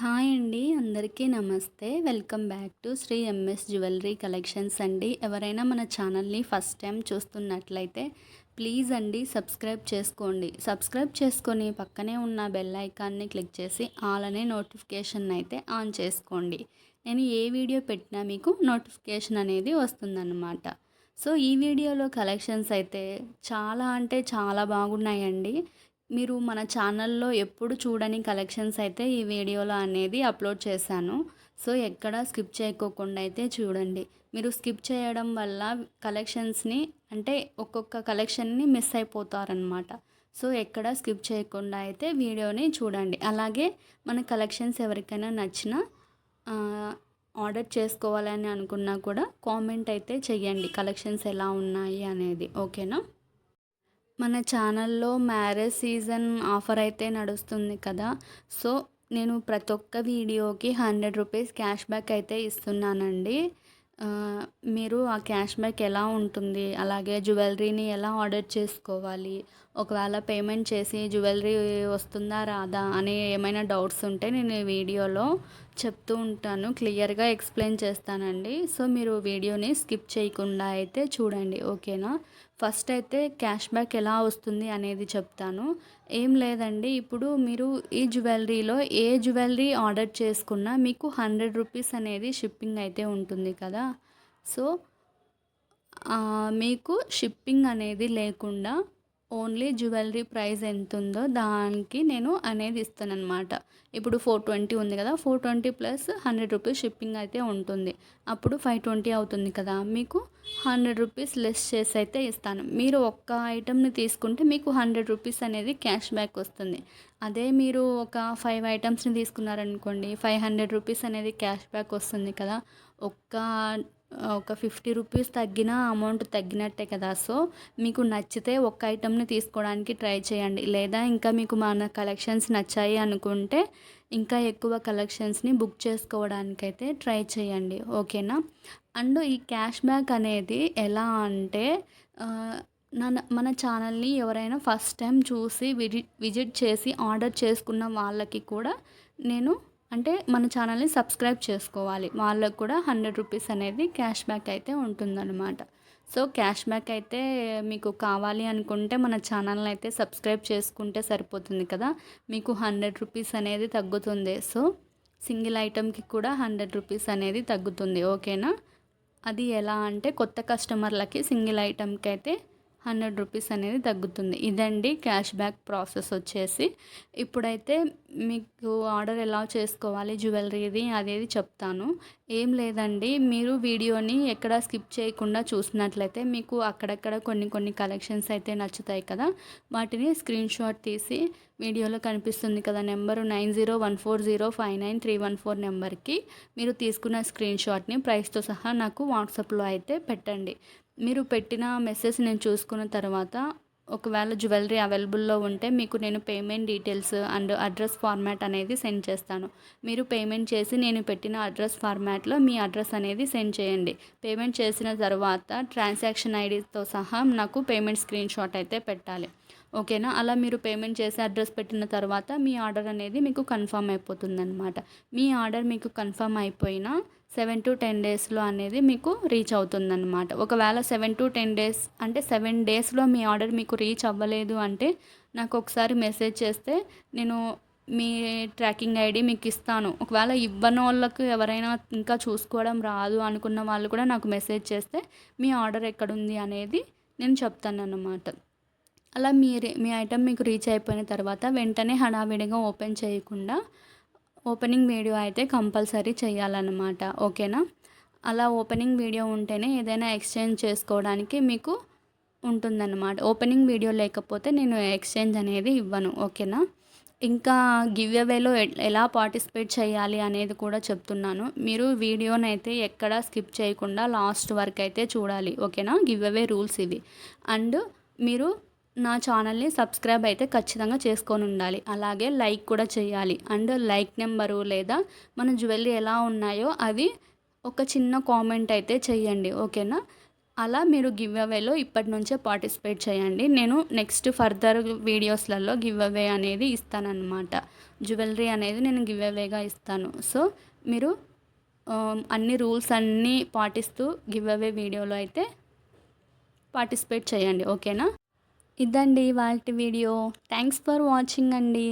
Hi అండి. అందరికీ నమస్తే. Welcome back to Shri MS jewellery collections అండి. ఎవరైనా మన ఛానల్ని ఫస్ట్ టైం చూస్తున్నట్లయితే ప్లీజ్ అండి సబ్స్క్రైబ్ చేసుకోండి. సబ్స్క్రైబ్ చేసుకొని పక్కనే ఉన్న బెల్ ఐకాన్ని క్లిక్ చేసి ఆల్ అనే నోటిఫికేషన్ అయితే ఆన్ చేసుకోండి. నేను ఏ వీడియో పెట్టినా మీకు నోటిఫికేషన్ అనేది వస్తుందన్నమాట. సో ఈ వీడియోలో కలెక్షన్స్ అయితే చాలా అంటే చాలా బాగున్నాయండి. మీరు మన ఛానల్లో ఎప్పుడు చూడని కలెక్షన్స్ అయితే ఈ వీడియోలో అనేది అప్లోడ్ చేశాను. సో ఎక్కడ స్కిప్ చేయకోకుండా అయితే చూడండి. మీరు స్కిప్ చేయడం వల్ల కలెక్షన్స్ని అంటే ఒక్కొక్క కలెక్షన్ని మిస్ అయిపోతారనమాట. సో ఎక్కడ స్కిప్ చేయకుండా అయితే వీడియోని చూడండి. అలాగే మన కలెక్షన్స్ ఎవరికైనా నచ్చినా ఆర్డర్ చేసుకోవాలని అనుకున్నా కూడా కామెంట్ అయితే చెయ్యండి కలెక్షన్స్ ఎలా ఉన్నాయి అనేది. ఓకేనా? మన ఛానల్లో మ్యారేజ్ సీజన్ ఆఫర్ అయితే నడుస్తుంది కదా. సో నేను ప్రతి ఒక్క వీడియోకి 100 రూపీస్ క్యాష్ బ్యాక్ అయితే ఇస్తున్నానండి. మీరు ఆ క్యాష్ బ్యాక్ ఎలా ఉంటుంది, అలాగే జ్యువెలరీని ఎలా ఆర్డర్ చేసుకోవాలి, ఒకవేళ పేమెంట్ చేసి జ్యువెలరీ వస్తుందా రాదా అనే ఏమైనా డౌట్స్ ఉంటే నేను ఈ వీడియోలో చెప్తూ ఉంటాను, క్లియర్గా ఎక్స్ప్లెయిన్ చేస్తానండి. సో మీరు వీడియోని స్కిప్ చేయకుండా అయితే చూడండి. ఓకేనా? ఫస్ట్ అయితే క్యాష్ బ్యాక్ ఎలా వస్తుంది అనేది చెప్తాను. ఏం లేదండి, ఇప్పుడు మీరు ఈ జ్యువెలరీలో ఏ జ్యువెలరీ ఆర్డర్ చేసుకున్నా మీకు 100 రూపీస్ అనేది షిప్పింగ్ అయితే ఉంటుంది కదా. సో మీకు షిప్పింగ్ అనేది లేకుండా ఓన్లీ జ్యువెలరీ ప్రైస్ ఎంత ఉందో దానికి నేను అనేది ఇస్తానన్నమాట. ఇప్పుడు 420 ఉంది కదా, 420 ప్లస్ 100 రూపీస్ షిప్పింగ్ అయితే ఉంటుంది. అప్పుడు 520 అవుతుంది కదా. మీకు 100 రూపీస్ లెస్ చేసి అయితే ఇస్తాను. మీరు ఒక్క ఐటెంని తీసుకుంటే మీకు 100 రూపీస్ అనేది క్యాష్ బ్యాక్ వస్తుంది. అదే మీరు ఒక 5 ఐటమ్స్ని తీసుకున్నారనుకోండి, 500 రూపీస్ అనేది క్యాష్ బ్యాక్ వస్తుంది కదా. ఒక 50 రూపీస్ తగ్గిన అమౌంట్ తగ్గినట్టే కదా. సో మీకు నచ్చితే ఒక్క ఐటెంని తీసుకోవడానికి ట్రై చేయండి. లేదా ఇంకా మీకు మన కలెక్షన్స్ నచ్చాయి అనుకుంటే ఇంకా ఎక్కువ కలెక్షన్స్ని బుక్ చేసుకోవడానికైతే ట్రై చేయండి. ఓకేనా? అండ్ ఈ క్యాష్ బ్యాక్ అనేది ఎలా అంటే మన ఛానల్ని ఎవరైనా ఫస్ట్ టైం చూసి విజిట్ చేసి ఆర్డర్ చేసుకున్న వాళ్ళకి కూడా నేను అంటే మన ఛానల్ని సబ్స్క్రైబ్ చేసుకోవాలి, వాళ్ళకు కూడా 100 రూపీస్ అనేది క్యాష్ బ్యాక్ అయితే ఉంటుందన్నమాట. సో క్యాష్ బ్యాక్ అయితే మీకు కావాలి అనుకుంటే మన ఛానల్ని అయితే సబ్స్క్రైబ్ చేసుకుంటే సరిపోతుంది కదా. మీకు 100 రూపీస్ అనేది తగ్గుతుంది. సో సింగిల్ ఐటెంకి కూడా 100 రూపీస్ అనేది తగ్గుతుంది. ఓకేనా? అది ఎలా అంటే కొత్త కస్టమర్లకి సింగిల్ ఐటెంకి అయితే 100 రూపీస్ అనేది తగ్గుతుంది. ఇదండి క్యాష్ బ్యాక్ ప్రాసెస్ వచ్చేసి. ఇప్పుడైతే మీకు ఆర్డర్ ఎలా చేసుకోవాలి జ్యువెలరీది అనేది చెప్తాను. ఏం లేదండి, మీరు వీడియోని ఎక్కడ స్కిప్ చేయకుండా చూసినట్లయితే మీకు అక్కడక్కడ కొన్ని కలెక్షన్స్ అయితే నచ్చుతాయి కదా. వాటిని స్క్రీన్ షాట్ తీసి వీడియోలో కనిపిస్తుంది కదా నెంబరు 9014059314 నెంబర్కి మీరు తీసుకున్న స్క్రీన్ షాట్ని ప్రైస్తో సహా నాకు వాట్సాప్లో అయితే పెట్టండి. మీరు పెట్టిన మెసేజ్ నేను చూసుకున్న తర్వాత ఒకవేళ జ్యువెలరీ అవైలబుల్లో ఉంటే మీకు నేను payment details and address format అనేది సెండ్ చేస్తాను. మీరు పేమెంట్ చేసి నేను పెట్టిన అడ్రస్ ఫార్మాట్లో మీ అడ్రస్ అనేది సెండ్ చేయండి. పేమెంట్ చేసిన తర్వాత ట్రాన్సాక్షన్ ఐడితో సహా నాకు పేమెంట్ స్క్రీన్ షాట్ అయితే పెట్టాలి. ఓకేనా? అలా మీరు పేమెంట్ చేసి అడ్రస్ పెట్టిన తర్వాత మీ ఆర్డర్ అనేది మీకు కన్ఫర్మ్ అయిపోతుందన్నమాట. మీ ఆర్డర్ మీకు కన్ఫర్మ్ అయిపోయినా 7 to 10 డేస్లో అనేది మీకు రీచ్ అవుతుందన్నమాట. ఒకవేళ 7 to 10 డేస్ అంటే 7 డేస్లో మీ ఆర్డర్ మీకు రీచ్ అవ్వలేదు అంటే నాకు ఒకసారి మెసేజ్ చేస్తే నేను మీ ట్రాకింగ్ ఐడి మీకు ఇస్తాను. ఒకవేళ ఇవ్వని వాళ్ళకు ఎవరైనా ఇంకా చూసుకోవడం రాదు అనుకున్న వాళ్ళు కూడా నాకు మెసేజ్ చేస్తే మీ ఆర్డర్ ఎక్కడుంది అనేది నేను చెప్తానన్నమాట. అలా మీ ఐటెం మీకు రీచ్ అయిపోయిన తర్వాత వెంటనే హడావిడిగా ఓపెన్ చేయకుండా ఓపెనింగ్ వీడియో అయితే కంపల్సరీ చేయాలన్నమాట. ఓకేనా? అలా ఓపెనింగ్ వీడియో ఉంటేనే ఏదైనా ఎక్స్చేంజ్ చేసుకోవడానికి మీకు ఉంటుందన్నమాట. ఓపెనింగ్ వీడియో లేకపోతే నేను ఎక్స్చేంజ్ అనేది ఇవ్వను. ఓకేనా? ఇంకా గివ్ అవేలో ఎలా పార్టిసిపేట్ చేయాలి అనేది కూడా చెప్తున్నాను. మీరు వీడియోనైతే ఎక్కడా స్కిప్ చేయకుండా లాస్ట్ వరకు అయితే చూడాలి. ఓకేనా? గివ్ అవే రూల్స్ ఇవి. అండ్ మీరు నా ఛానల్ని సబ్స్క్రైబ్ అయితే ఖచ్చితంగా చేసుకొని ఉండాలి. అలాగే లైక్ కూడా చేయాలి. అండ్ లైక్ నెంబరు లేదా మన జ్యువెలరీ ఎలా ఉన్నాయో అవి ఒక చిన్న కామెంట్ అయితే చేయండి. ఓకేనా? అలా మీరు గివ్ అవేలో ఇప్పటి నుంచే పార్టిసిపేట్ చేయండి. నేను నెక్స్ట్ ఫర్దర్ వీడియోస్లలో గివ్ అవే అనేది ఇస్తానన్నమాట. జ్యువెలరీ అనేది నేను గివ్ అవేగా ఇస్తాను. సో మీరు అన్ని రూల్స్ అన్నీ పాటిస్తూ గివ్ అవే వీడియోలో అయితే పార్టిసిపేట్ చేయండి. ఓకేనా? ఇదండి ఇవాల్టి వీడియో. థ్యాంక్స్ ఫర్ వాచింగ్ అండి.